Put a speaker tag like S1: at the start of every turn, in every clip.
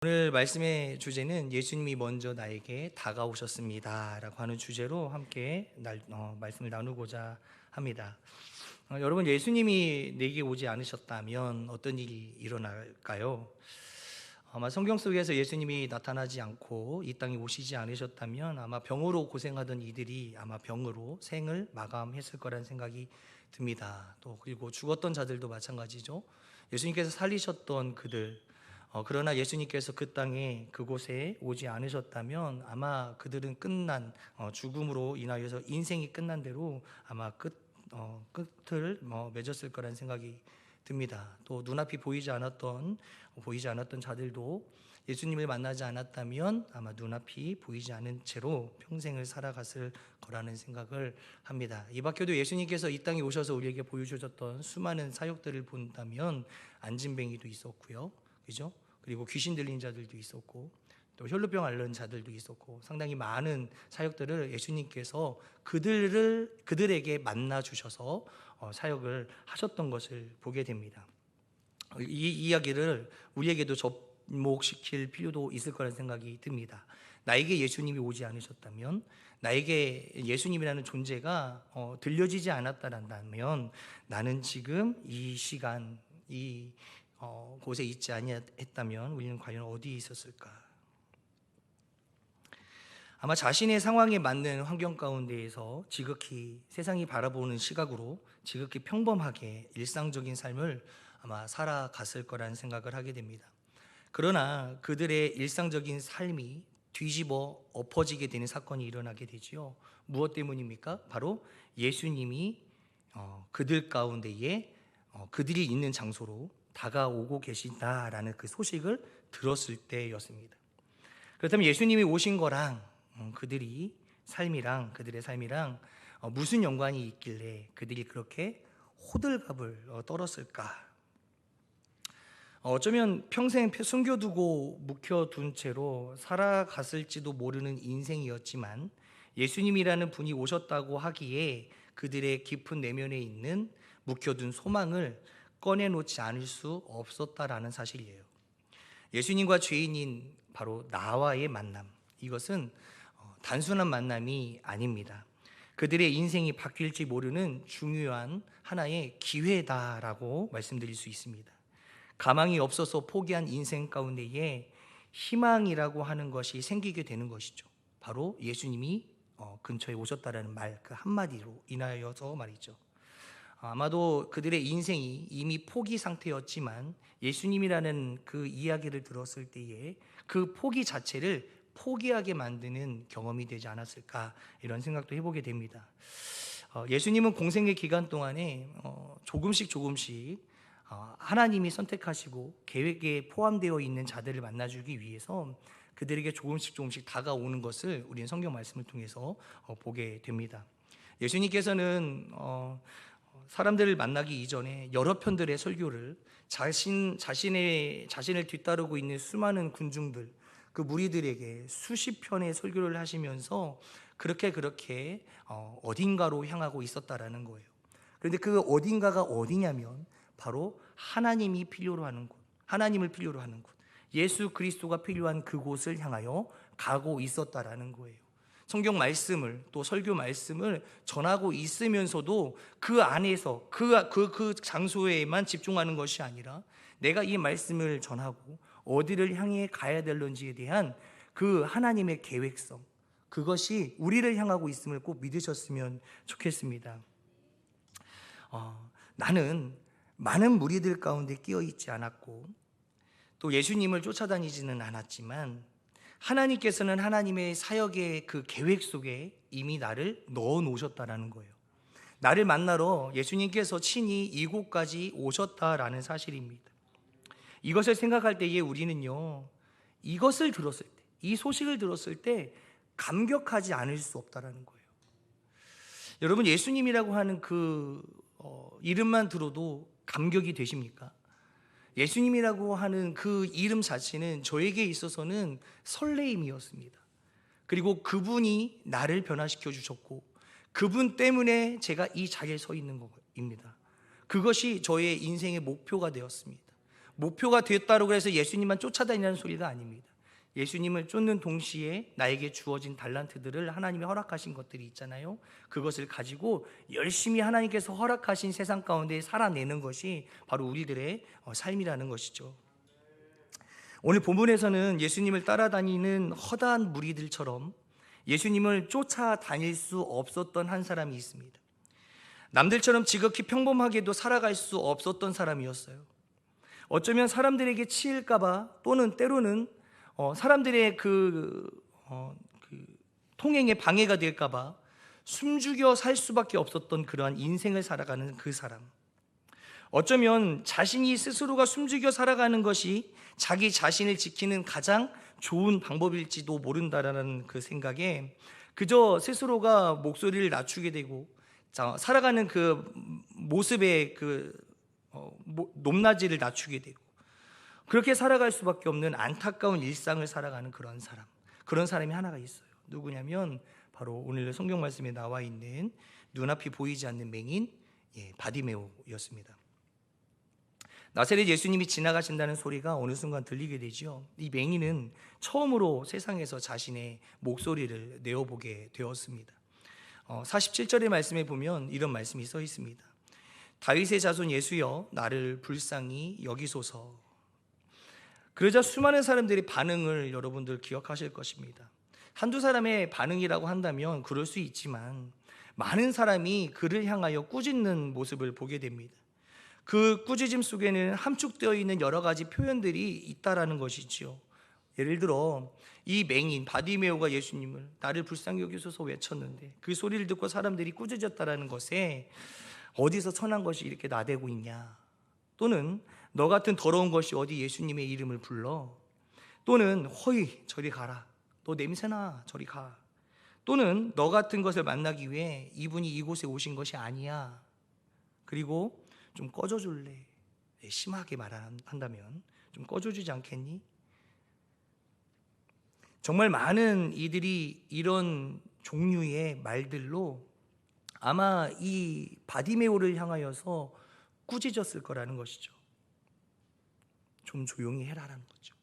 S1: 오늘 말씀의 주제는 예수님이 먼저 나에게 다가오셨습니다 라고 하는 주제로 함께 말씀을 나누고자 합니다. 여러분, 예수님이 내게 오지 않으셨다면 어떤 일이 일어날까요? 아마 성경 속에서 예수님이 나타나지 않고 이 땅에 오시지 않으셨다면 아마 병으로 고생하던 이들이 아마 병으로 생을 마감했을 거란 생각이 듭니다. 또 그리고 죽었던 자들도 마찬가지죠. 예수님께서 살리셨던 그들, 그러나 예수님께서 그 땅에 그곳에 오지 않으셨다면 아마 그들은 끝난 죽음으로 인하여서 인생이 끝난 대로 아마 끝을 맺었을 거란 생각이 듭니다. 또 눈앞이 보이지 않았던 자들도 예수님을 만나지 않았다면 아마 눈앞이 보이지 않은 채로 평생을 살아갔을 거라는 생각을 합니다. 이 밖에도 예수님께서 이 땅에 오셔서 우리에게 보여주셨던 수많은 사역들을 본다면 안진뱅이도 있었고요, 그죠? 그리고 귀신 들린 자들도 있었고 또 혈루병 앓는 자들도 있었고 상당히 많은 사역들을 예수님께서 그들에게 만나 주셔서 사역을 하셨던 것을 보게 됩니다. 이 이야기를 우리에게도 접목시킬 필요도 있을 거라는 생각이 듭니다. 나에게 예수님이 오지 않으셨다면, 나에게 예수님이라는 존재가 들려지지 않았다면 나는 지금 이 시간 곳에 있지 아니했다면 우리는 과연 어디에 있었을까? 아마 자신의 상황에 맞는 환경 가운데에서 지극히 세상이 바라보는 시각으로 지극히 평범하게 일상적인 삶을 아마 살아갔을 거라는 생각을 하게 됩니다. 그러나 그들의 일상적인 삶이 뒤집어 엎어지게 되는 사건이 일어나게 되지요. 무엇 때문입니까? 바로 예수님이 그들 가운데에 그들이 있는 장소로 다가오고 계신다라는 그 소식을 들었을 때였습니다. 그렇다면 예수님이 오신 거랑 그들의 삶이랑 무슨 연관이 있길래 그들이 그렇게 호들갑을 떨었을까? 어쩌면 평생 숨겨두고 묵혀둔 채로 살아갔을지도 모르는 인생이었지만 예수님이라는 분이 오셨다고 하기에 그들의 깊은 내면에 있는 묵혀둔 소망을 꺼내놓지 않을 수 없었다라는 사실이에요. 예수님과 죄인인 바로 나와의 만남, 이것은 단순한 만남이 아닙니다. 그들의 인생이 바뀔지 모르는 중요한 하나의 기회다라고 말씀드릴 수 있습니다. 가망이 없어서 포기한 인생 가운데에 희망이라고 하는 것이 생기게 되는 것이죠. 바로 예수님이 근처에 오셨다라는 말 그 한마디로 인하여서 말이죠. 아마도 그들의 인생이 이미 포기 상태였지만 예수님이라는 그 이야기를 들었을 때에 그 포기 자체를 포기하게 만드는 경험이 되지 않았을까, 이런 생각도 해보게 됩니다. 예수님은 공생의 기간 동안에 조금씩 하나님이 선택하시고 계획에 포함되어 있는 자들을 만나주기 위해서 그들에게 조금씩 다가오는 것을 우리는 성경 말씀을 통해서 보게 됩니다. 예수님께서는 사람들을 만나기 이전에 여러 편들의 설교를 자신을 뒤따르고 있는 수많은 군중들, 그 무리들에게 수십 편의 설교를 하시면서 그렇게 어딘가로 향하고 있었다라는 거예요. 그런데 그 어딘가가 어디냐면 바로 하나님을 필요로 하는 곳, 예수 그리스도가 필요한 그곳을 향하여 가고 있었다라는 거예요. 성경 말씀을, 또 설교 말씀을 전하고 있으면서도 그 안에서 그 장소에만 집중하는 것이 아니라 내가 이 말씀을 전하고 어디를 향해 가야 될런지에 대한 그 하나님의 계획성, 그것이 우리를 향하고 있음을 꼭 믿으셨으면 좋겠습니다. 나는 많은 무리들 가운데 끼어 있지 않았고 또 예수님을 쫓아다니지는 않았지만 하나님께서는 하나님의 사역의 그 계획 속에 이미 나를 넣어 놓으셨다라는 거예요. 나를 만나러 예수님께서 친히 이곳까지 오셨다라는 사실입니다. 이것을 생각할 때에 우리는요, 이것을 들었을 때, 이 소식을 들었을 때 감격하지 않을 수 없다라는 거예요. 여러분, 예수님이라고 하는 그 이름만 들어도 감격이 되십니까? 예수님이라고 하는 그 이름 자체는 저에게 있어서는 설레임이었습니다. 그리고 그분이 나를 변화시켜 주셨고 그분 때문에 제가 이 자리에 서 있는 겁니다. 그것이 저의 인생의 목표가 되었습니다. 목표가 되었다고 해서 예수님만 쫓아다니는 소리가 아닙니다. 예수님을 쫓는 동시에 나에게 주어진 달란트들을 하나님이 허락하신 것들이 있잖아요. 그것을 가지고 열심히 하나님께서 허락하신 세상 가운데 살아내는 것이 바로 우리들의 삶이라는 것이죠. 오늘 본문에서는 예수님을 따라다니는 허다한 무리들처럼 예수님을 쫓아다닐 수 없었던 한 사람이 있습니다. 남들처럼 지극히 평범하게도 살아갈 수 없었던 사람이었어요. 어쩌면 사람들에게 치일까봐 또는 때로는 사람들의 통행에 방해가 될까봐 숨죽여 살 수밖에 없었던 그러한 인생을 살아가는 그 사람. 어쩌면 자신이 스스로가 숨죽여 살아가는 것이 자기 자신을 지키는 가장 좋은 방법일지도 모른다라는 그 생각에 그저 스스로가 목소리를 낮추게 되고 살아가는 그 모습의 높낮이를 낮추게 되고 그렇게 살아갈 수밖에 없는 안타까운 일상을 살아가는 그런 사람이 하나가 있어요. 누구냐면 바로 오늘 성경 말씀에 나와 있는 눈앞이 보이지 않는 맹인 바디메오였습니다. 나사렛 예수님이 지나가신다는 소리가 어느 순간 들리게 되죠. 이 맹인은 처음으로 세상에서 자신의 목소리를 내어보게 되었습니다. 47절의 말씀에 보면 이런 말씀이 써 있습니다. 다윗의 자손 예수여 나를 불쌍히 여기소서. 그러자 수많은 사람들의 반응을 여러분들 기억하실 것입니다. 한두 사람의 반응이라고 한다면 그럴 수 있지만 많은 사람이 그를 향하여 꾸짖는 모습을 보게 됩니다. 그 꾸짖음 속에는 함축되어 있는 여러 가지 표현들이 있다라는 것이지요. 예를 들어 이 맹인 바디메오가 예수님을 나를 불쌍히 여기소서 외쳤는데 그 소리를 듣고 사람들이 꾸짖었다라는 것에 어디서 선한 것이 이렇게 나대고 있냐, 또는 너 같은 더러운 것이 어디 예수님의 이름을 불러, 또는 허이 저리 가라, 너 냄새나 저리 가, 또는 너 같은 것을 만나기 위해 이분이 이곳에 오신 것이 아니야, 그리고 좀 꺼져줄래, 심하게 말한다면 좀 꺼져주지 않겠니? 정말 많은 이들이 이런 종류의 말들로 아마 이 바디메오를 향하여서 꾸짖었을 거라는 것이죠. 좀 조용히 해라라는 거죠.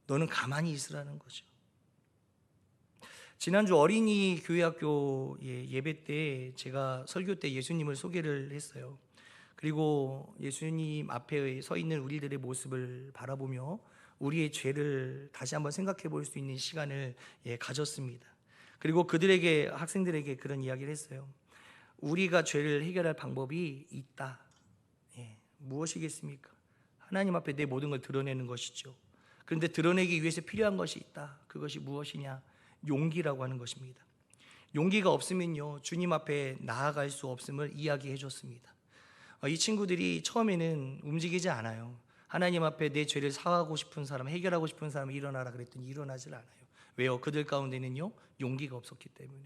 S1: 너는 가만히 있으라는 거죠. 지난주 어린이 교회학교 예배 때 제가 설교 때 예수님을 소개를 했어요. 그리고 예수님 앞에 서 있는 우리들의 모습을 바라보며 우리의 죄를 다시 한번 생각해 볼 수 있는 시간을 가졌습니다. 그리고 그들에게, 학생들에게 그런 이야기를 했어요. 우리가 죄를 해결할 방법이 있다. 무엇이겠습니까? 하나님 앞에 내 모든 걸 드러내는 것이죠. 그런데 드러내기 위해서 필요한 것이 있다. 그것이 무엇이냐? 용기라고 하는 것입니다. 용기가 없으면요, 주님 앞에 나아갈 수 없음을 이야기해 줬습니다. 이 친구들이 처음에는 움직이지 않아요. 하나님 앞에 내 죄를 사하고 싶은 사람, 해결하고 싶은 사람 일어나라 그랬더니 일어나질 않아요. 왜요? 그들 가운데는요, 용기가 없었기 때문에.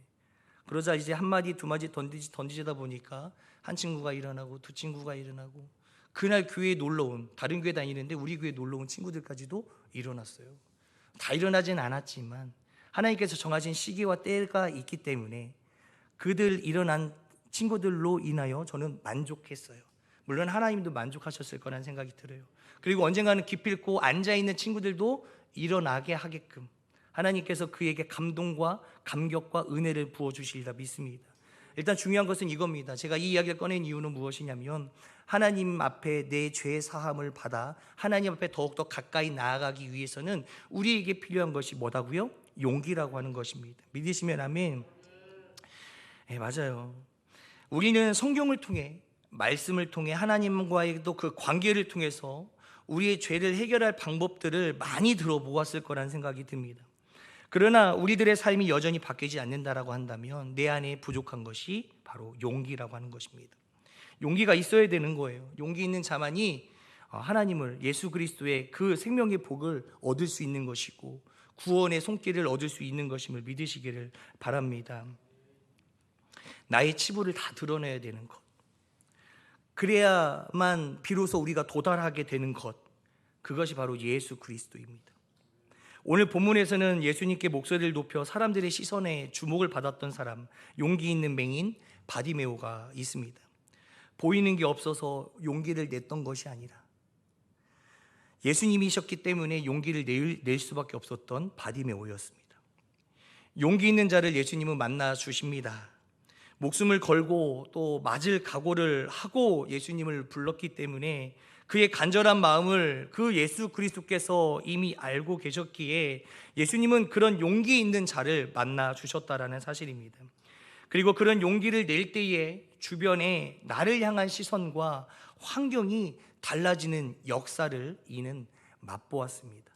S1: 그러자 이제 한 마디 두 마디 던지다 보니까 한 친구가 일어나고 두 친구가 일어나고, 그날 교회에 놀러온, 다른 교회 다니는데 우리 교회에 놀러온 친구들까지도 일어났어요. 다 일어나진 않았지만 하나님께서 정하신 시기와 때가 있기 때문에 그들 일어난 친구들로 인하여 저는 만족했어요. 물론 하나님도 만족하셨을 거라는 생각이 들어요. 그리고 언젠가는 기필코 앉아있는 친구들도 일어나게 하게끔 하나님께서 그에게 감동과 감격과 은혜를 부어주시리라 믿습니다. 일단 중요한 것은 이겁니다. 제가 이 이야기를 꺼낸 이유는 무엇이냐면, 하나님 앞에 내 죄 사함을 받아 하나님 앞에 더욱더 가까이 나아가기 위해서는 우리에게 필요한 것이 뭐다고요? 용기라고 하는 것입니다. 믿으시면 아멘. 맞아요. 우리는 성경을 통해, 말씀을 통해 하나님과의 또 그 관계를 통해서 우리의 죄를 해결할 방법들을 많이 들어보았을 거라는 생각이 듭니다. 그러나 우리들의 삶이 여전히 바뀌지 않는다라고 한다면 내 안에 부족한 것이 바로 용기라고 하는 것입니다. 용기가 있어야 되는 거예요. 용기 있는 자만이 하나님을, 예수 그리스도의 그 생명의 복을 얻을 수 있는 것이고 구원의 손길을 얻을 수 있는 것임을 믿으시기를 바랍니다. 나의 치부를 다 드러내야 되는 것, 그래야만 비로소 우리가 도달하게 되는 것, 그것이 바로 예수 그리스도입니다. 오늘 본문에서는 예수님께 목소리를 높여 사람들의 시선에 주목을 받았던 사람, 용기 있는 맹인 바디메오가 있습니다. 보이는 게 없어서 용기를 냈던 것이 아니라 예수님이셨기 때문에 용기를 낼 수밖에 없었던 바디메오였습니다. 용기 있는 자를 예수님은 만나 주십니다. 목숨을 걸고 또 맞을 각오를 하고 예수님을 불렀기 때문에 그의 간절한 마음을 그 예수 그리스도께서 이미 알고 계셨기에 예수님은 그런 용기 있는 자를 만나 주셨다라는 사실입니다. 그리고 그런 용기를 낼 때에 주변에 나를 향한 시선과 환경이 달라지는 역사를 이는 맛보았습니다.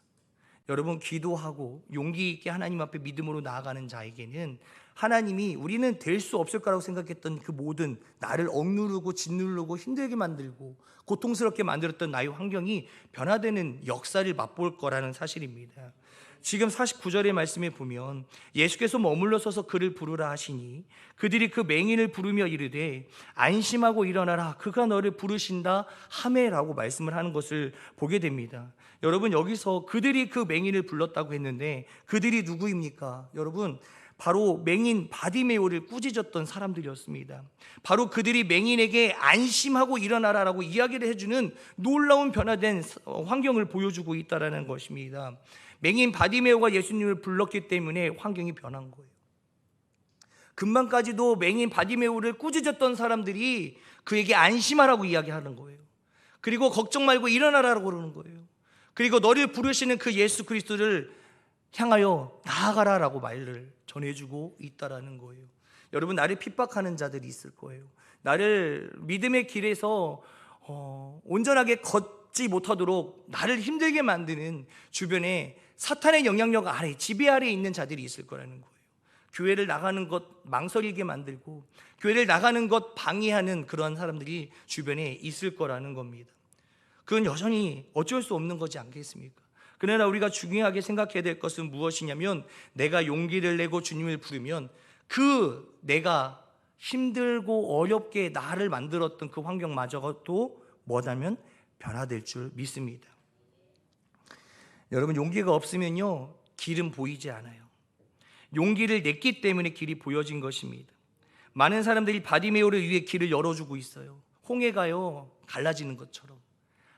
S1: 여러분, 기도하고 용기 있게 하나님 앞에 믿음으로 나아가는 자에게는 하나님이 우리는 될 수 없을 거라고 생각했던 그 모든 나를 억누르고 짓누르고 힘들게 만들고 고통스럽게 만들었던 나의 환경이 변화되는 역사를 맛볼 거라는 사실입니다. 지금 49절의 말씀에 보면 예수께서 머물러 서서 그를 부르라 하시니 그들이 그 맹인을 부르며 이르되 안심하고 일어나라 그가 너를 부르신다 하매라고 말씀을 하는 것을 보게 됩니다. 여러분, 여기서 그들이 그 맹인을 불렀다고 했는데 그들이 누구입니까? 여러분, 바로 맹인 바디메오를 꾸짖었던 사람들이었습니다. 바로 그들이 맹인에게 안심하고 일어나라라고 이야기를 해주는 놀라운 변화된 환경을 보여주고 있다는 것입니다. 맹인 바디메오가 예수님을 불렀기 때문에 환경이 변한 거예요. 금방까지도 맹인 바디메오를 꾸짖었던 사람들이 그에게 안심하라고 이야기하는 거예요. 그리고 걱정 말고 일어나라고 그러는 거예요. 그리고 너를 부르시는 그 예수 그리스도를 향하여 나아가라라고 말을 전해주고 있다라는 거예요. 여러분, 나를 핍박하는 자들이 있을 거예요. 나를 믿음의 길에서 온전하게 걷지 못하도록 나를 힘들게 만드는 주변에 사탄의 영향력 아래, 지배 아래에 있는 자들이 있을 거라는 거예요. 교회를 나가는 것 망설이게 만들고 교회를 나가는 것 방해하는 그런 사람들이 주변에 있을 거라는 겁니다. 그건 여전히 어쩔 수 없는 거지 않겠습니까? 그러나 우리가 중요하게 생각해야 될 것은 무엇이냐면 내가 용기를 내고 주님을 부르면 그 내가 힘들고 어렵게 나를 만들었던 그 환경마저도 뭐냐면 변화될 줄 믿습니다. 여러분, 용기가 없으면요 길은 보이지 않아요. 용기를 냈기 때문에 길이 보여진 것입니다. 많은 사람들이 바디메오를 위해 길을 열어주고 있어요. 홍해가요 갈라지는 것처럼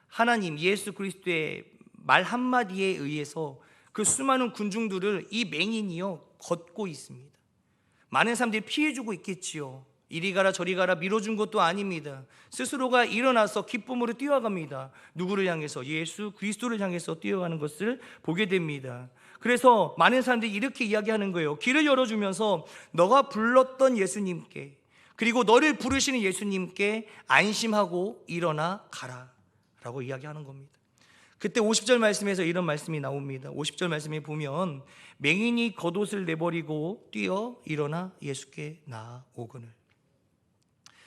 S1: 하나님 예수 그리스도의 말 한마디에 의해서 그 수많은 군중들을 이 맹인이요 걷고 있습니다. 많은 사람들이 피해주고 있겠지요. 이리 가라 저리 가라 밀어준 것도 아닙니다. 스스로가 일어나서 기쁨으로 뛰어갑니다. 누구를 향해서? 예수 그리스도를 향해서 뛰어가는 것을 보게 됩니다. 그래서 많은 사람들이 이렇게 이야기하는 거예요. 길을 열어주면서 너가 불렀던 예수님께, 그리고 너를 부르시는 예수님께 안심하고 일어나 가라 라고 이야기하는 겁니다. 그때 50절 말씀에서 이런 말씀이 나옵니다. 50절 말씀에 보면 맹인이 겉옷을 내버리고 뛰어 일어나 예수께 나아오거늘.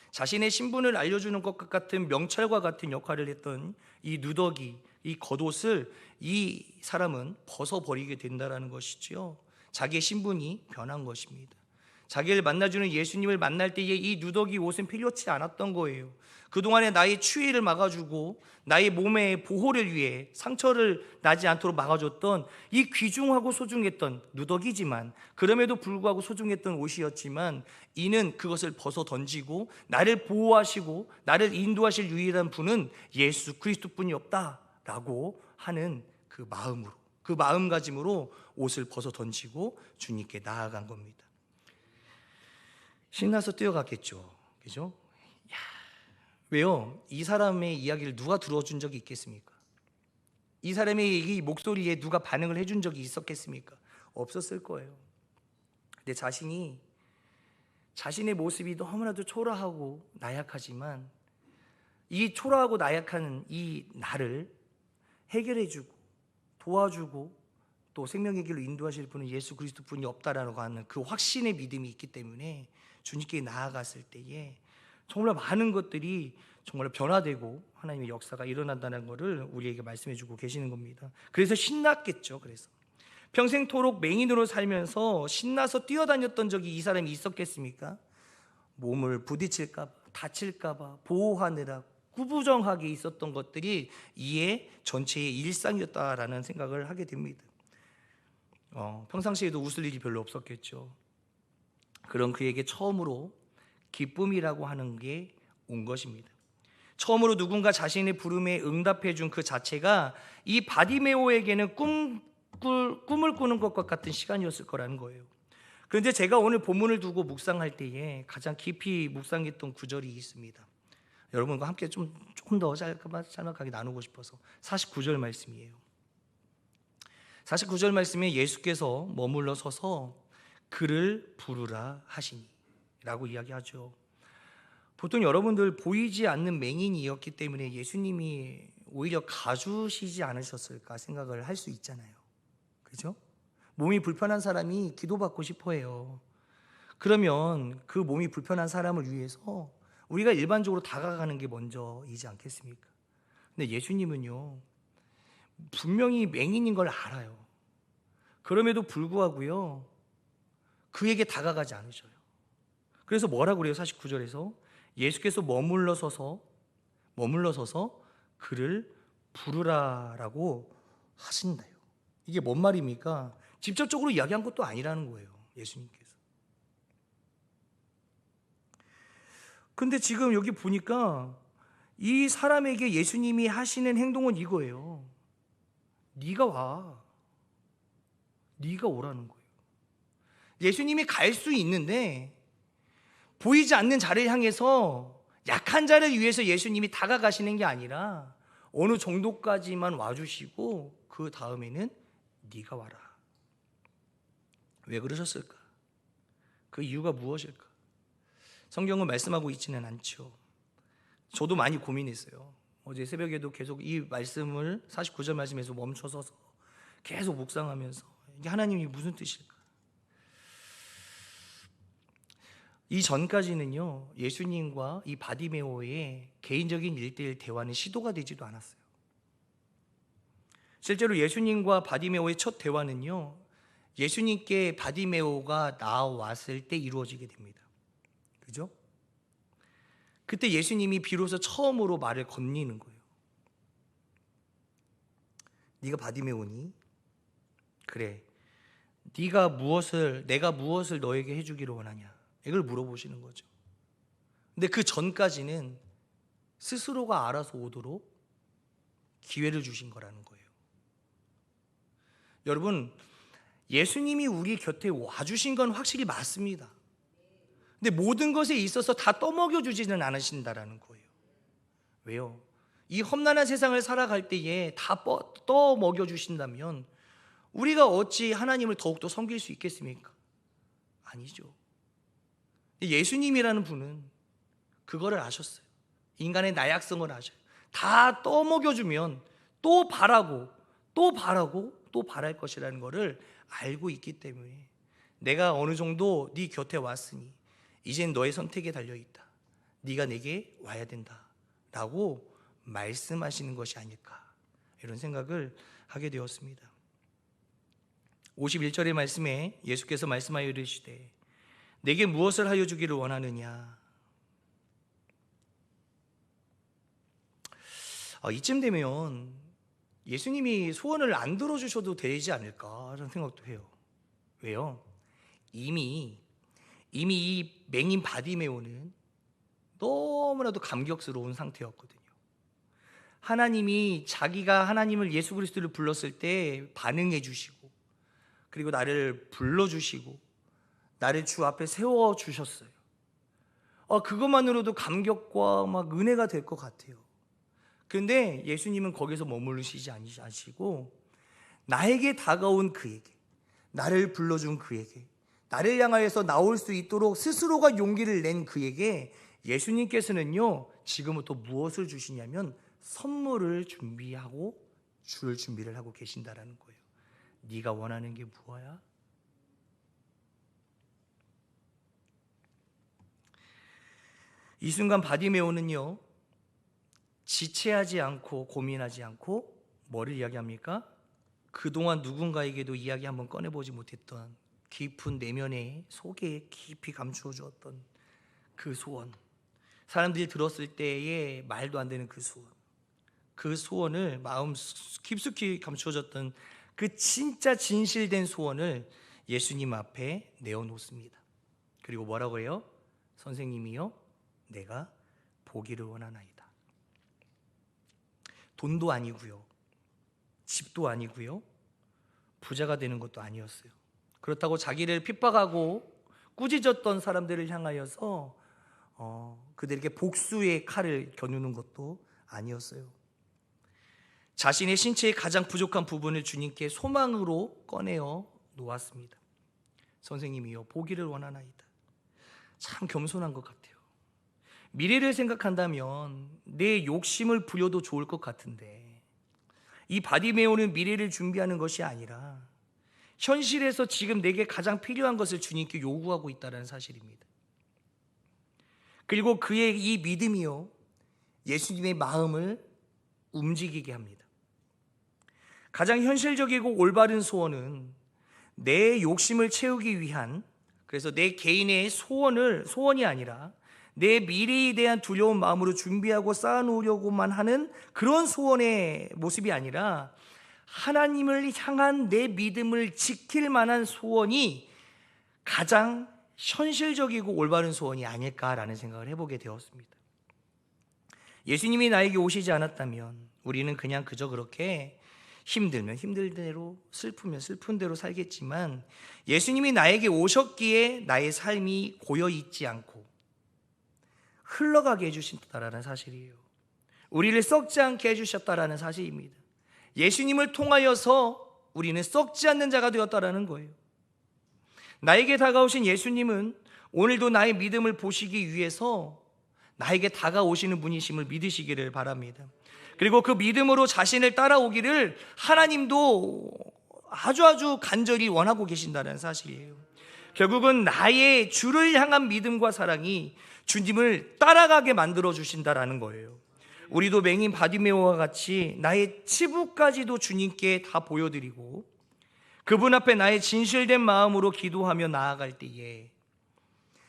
S1: 자신의 신분을 알려주는 것 같은 명찰과 같은 역할을 했던 이 누더기, 이 겉옷을 이 사람은 벗어버리게 된다는 것이지요. 자기의 신분이 변한 것입니다. 자기를 만나주는 예수님을 만날 때에 이 누더기 옷은 필요치 않았던 거예요. 그동안에 나의 추위를 막아주고 나의 몸의 보호를 위해 상처를 나지 않도록 막아줬던 이 귀중하고 소중했던 누더기지만, 그럼에도 불구하고 소중했던 옷이었지만 이는 그것을 벗어 던지고 나를 보호하시고 나를 인도하실 유일한 분은 예수 그리스도뿐이 없다라고 하는 그 마음으로, 그 마음가짐으로 옷을 벗어 던지고 주님께 나아간 겁니다. 신나서 뛰어갔겠죠. 그죠? 왜요? 이 사람의 이야기를 누가 들어준 적이 있겠습니까? 이 사람의 이 목소리에 누가 반응을 해준 적이 있었겠습니까? 없었을 거예요. 근데 자신의 모습이 너무나도 초라하고 나약하지만 이 초라하고 나약한 이 나를 해결해주고 도와주고 또 생명의 길로 인도하실 분은 예수 그리스도뿐이 없다라고 하는 그 확신의 믿음이 있기 때문에 주님께 나아갔을 때에 정말 많은 것들이 정말 변화되고 하나님의 역사가 일어난다는 것을 우리에게 말씀해 주고 계시는 겁니다. 그래서 신났겠죠. 그래서 평생토록 맹인으로 살면서 신나서 뛰어다녔던 적이 이 사람이 있었겠습니까? 몸을 부딪힐까 봐, 다칠까 봐 보호하느라 구부정하게 있었던 것들이 이에 전체의 일상이었다라는 생각을 하게 됩니다. 평상시에도 웃을 일이 별로 없었겠죠. 그런 그에게 처음으로 기쁨이라고 하는 게 온 것입니다. 처음으로 누군가 자신의 부름에 응답해 준 그 자체가 이 바디메오에게는 꿈을 꾸는 것과 같은 시간이었을 거라는 거예요. 그런데 제가 오늘 본문을 두고 묵상할 때에 가장 깊이 묵상했던 구절이 있습니다. 여러분과 함께 조금 더 짤막하게 나누고 싶어서 49절 말씀이에요. 49절 말씀에 예수께서 머물러 서서 그를 부르라 하시니 라고 이야기하죠. 보통 여러분들 보이지 않는 맹인이었기 때문에 예수님이 오히려 가주시지 않으셨을까 생각을 할 수 있잖아요. 그죠? 몸이 불편한 사람이 기도받고 싶어 해요. 그러면 그 몸이 불편한 사람을 위해서 우리가 일반적으로 다가가는 게 먼저이지 않겠습니까? 근데 예수님은요, 분명히 맹인인 걸 알아요. 그럼에도 불구하고요, 그에게 다가가지 않으셔요. 그래서 뭐라고 그래요? 49절에서 예수께서 머물러 서서 그를 부르라라고 하신다요. 이게 뭔 말입니까? 직접적으로 이야기한 것도 아니라는 거예요, 예수님께서. 근데 지금 여기 보니까 이 사람에게 예수님이 하시는 행동은 이거예요. 네가 와. 네가 오라는 거예요. 예수님이 갈 수 있는데 보이지 않는 자를 향해서 약한 자를 위해서 예수님이 다가가시는 게 아니라 어느 정도까지만 와주시고 그 다음에는 네가 와라. 왜 그러셨을까? 그 이유가 무엇일까? 성경은 말씀하고 있지는 않죠. 저도 많이 고민했어요. 어제 새벽에도 계속 이 말씀을 49절 말씀에서 멈춰서서 계속 묵상하면서 이게 하나님이 무슨 뜻일까? 이 전까지는요, 예수님과 이 바디메오의 개인적인 1:1 대화는 시도가 되지도 않았어요. 실제로 예수님과 바디메오의 첫 대화는요, 예수님께 바디메오가 나왔을 때 이루어지게 됩니다. 그죠? 그때 예수님이 비로소 처음으로 말을 건네는 거예요. 네가 바디메오니? 그래. 내가 무엇을 너에게 해주기를 원하냐? 이걸 물어보시는 거죠. 근데 그 전까지는 스스로가 알아서 오도록 기회를 주신 거라는 거예요. 여러분, 예수님이 우리 곁에 와주신 건 확실히 맞습니다. 근데 모든 것에 있어서 다 떠먹여 주지는 않으신다라는 거예요. 왜요? 이 험난한 세상을 살아갈 때에 다 떠먹여 주신다면 우리가 어찌 하나님을 더욱더 섬길 수 있겠습니까? 아니죠. 예수님이라는 분은 그거를 아셨어요. 인간의 나약성을 아셔요. 다 떠먹여주면 또 바라고 또 바랄 것이라는 것을 알고 있기 때문에 내가 어느 정도 네 곁에 왔으니 이젠 너의 선택에 달려있다. 네가 내게 와야 된다 라고 말씀하시는 것이 아닐까, 이런 생각을 하게 되었습니다. 51절의 말씀에 예수께서 말씀하여 이르시되 내게 무엇을 하여 주기를 원하느냐. 이쯤 되면 예수님이 소원을 안 들어주셔도 되지 않을까 라는 생각도 해요. 왜요? 이미 이 맹인 바디메오는 너무나도 감격스러운 상태였거든요. 하나님이 자기가 하나님을 예수 그리스도를 불렀을 때 반응해 주시고, 그리고 나를 불러주시고 나를 주 앞에 세워주셨어요. 그것만으로도 감격과 막 은혜가 될 것 같아요. 그런데 예수님은 거기서 머무르시지 않으시고 나에게 다가온 그에게, 나를 불러준 그에게, 나를 향하여서 나올 수 있도록 스스로가 용기를 낸 그에게 예수님께서는요, 지금부터 무엇을 주시냐면 선물을 준비하고 줄 준비를 하고 계신다라는 거예요. 네가 원하는 게 무엇이야? 이 순간 바디메오는요, 지체하지 않고 고민하지 않고 뭐를 이야기합니까? 그동안 누군가에게도 이야기 한번 꺼내보지 못했던 깊은 내면의 속에 깊이 감추어 주었던 그 소원, 사람들이 들었을 때에 말도 안 되는 그 소원을 마음 깊숙이 감추어졌던 그 진짜 진실된 소원을 예수님 앞에 내어놓습니다. 그리고 뭐라고 해요? 선생님이요, 내가 보기를 원하나이다. 돈도 아니고요, 집도 아니고요, 부자가 되는 것도 아니었어요. 그렇다고 자기를 핍박하고 꾸짖었던 사람들을 향하여서 그들에게 복수의 칼을 겨누는 것도 아니었어요. 자신의 신체의 가장 부족한 부분을 주님께 소망으로 꺼내어 놓았습니다. 선생님이여, 보기를 원하나이다. 참 겸손한 것 같아요. 미래를 생각한다면 내 욕심을 부려도 좋을 것 같은데, 이 바디메오는 미래를 준비하는 것이 아니라 현실에서 지금 내게 가장 필요한 것을 주님께 요구하고 있다는 사실입니다. 그리고 그의 이 믿음이요, 예수님의 마음을 움직이게 합니다. 가장 현실적이고 올바른 소원은 내 욕심을 채우기 위한, 그래서 내 개인의 소원이 아니라 내 미래에 대한 두려운 마음으로 준비하고 쌓아놓으려고만 하는 그런 소원의 모습이 아니라 하나님을 향한 내 믿음을 지킬 만한 소원이 가장 현실적이고 올바른 소원이 아닐까라는 생각을 해보게 되었습니다. 예수님이 나에게 오시지 않았다면 우리는 그냥 그저 그렇게 힘들면 힘든 대로, 슬프면 슬픈 대로 살겠지만, 예수님이 나에게 오셨기에 나의 삶이 고여있지 않고 흘러가게 해주신다라는 사실이에요. 우리를 썩지 않게 해주셨다라는 사실입니다. 예수님을 통하여서 우리는 썩지 않는 자가 되었다라는 거예요. 나에게 다가오신 예수님은 오늘도 나의 믿음을 보시기 위해서 나에게 다가오시는 분이심을 믿으시기를 바랍니다. 그리고 그 믿음으로 자신을 따라오기를 하나님도 아주 간절히 원하고 계신다는 사실이에요. 결국은 나의 주를 향한 믿음과 사랑이 주님을 따라가게 만들어 주신다라는 거예요. 우리도 맹인 바디메오와 같이 나의 치부까지도 주님께 다 보여드리고 그분 앞에 나의 진실된 마음으로 기도하며 나아갈 때에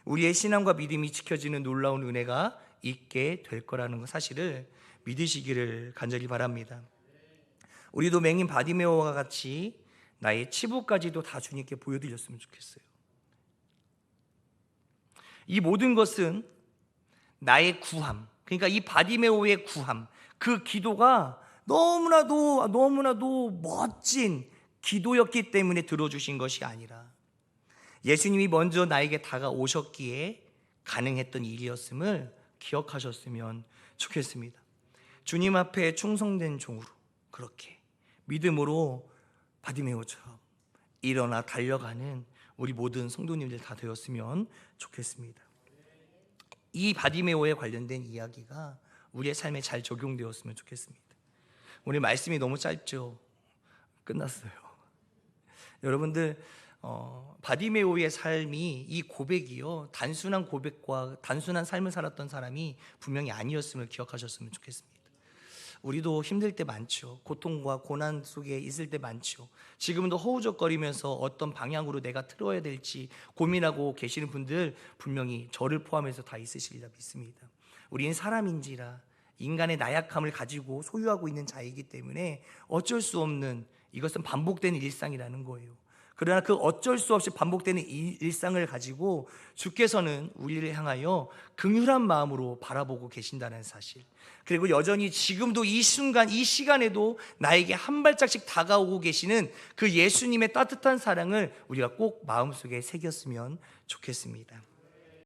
S1: 우리의 신앙과 믿음이 지켜지는 놀라운 은혜가 있게 될 거라는 사실을 믿으시기를 간절히 바랍니다. 우리도 맹인 바디메오와 같이 나의 치부까지도 다 주님께 보여드렸으면 좋겠어요. 이 모든 것은 나의 구함, 그러니까 이 바디메오의 구함, 그 기도가 너무나도 멋진 기도였기 때문에 들어주신 것이 아니라 예수님이 먼저 나에게 다가오셨기에 가능했던 일이었음을 기억하셨으면 좋겠습니다. 주님 앞에 충성된 종으로 그렇게 믿음으로 바디메오처럼 일어나 달려가는 우리 모든 성도님들 다 되었으면 좋겠습니다. 이 바디메오에 관련된 이야기가 우리의 삶에 잘 적용되었으면 좋겠습니다. 오늘 말씀이 너무 짧죠? 끝났어요. 여러분들 바디메오의 삶이, 이 고백이요, 단순한 고백과 단순한 삶을 살았던 사람이 분명히 아니었음을 기억하셨으면 좋겠습니다. 우리도 힘들 때 많죠. 고통과 고난 속에 있을 때 많죠. 지금도 허우적거리면서 어떤 방향으로 내가 틀어야 될지 고민하고 계시는 분들 분명히 저를 포함해서 다 있으시리라 믿습니다. 우리는 사람인지라 인간의 나약함을 가지고 소유하고 있는 자이기 때문에 어쩔 수 없는, 이것은 반복되는 일상이라는 거예요. 그러나 그 어쩔 수 없이 반복되는 이 일상을 가지고 주께서는 우리를 향하여 긍휼한 마음으로 바라보고 계신다는 사실, 그리고 여전히 지금도 이 순간 이 시간에도 나에게 한 발짝씩 다가오고 계시는 그 예수님의 따뜻한 사랑을 우리가 꼭 마음속에 새겼으면 좋겠습니다.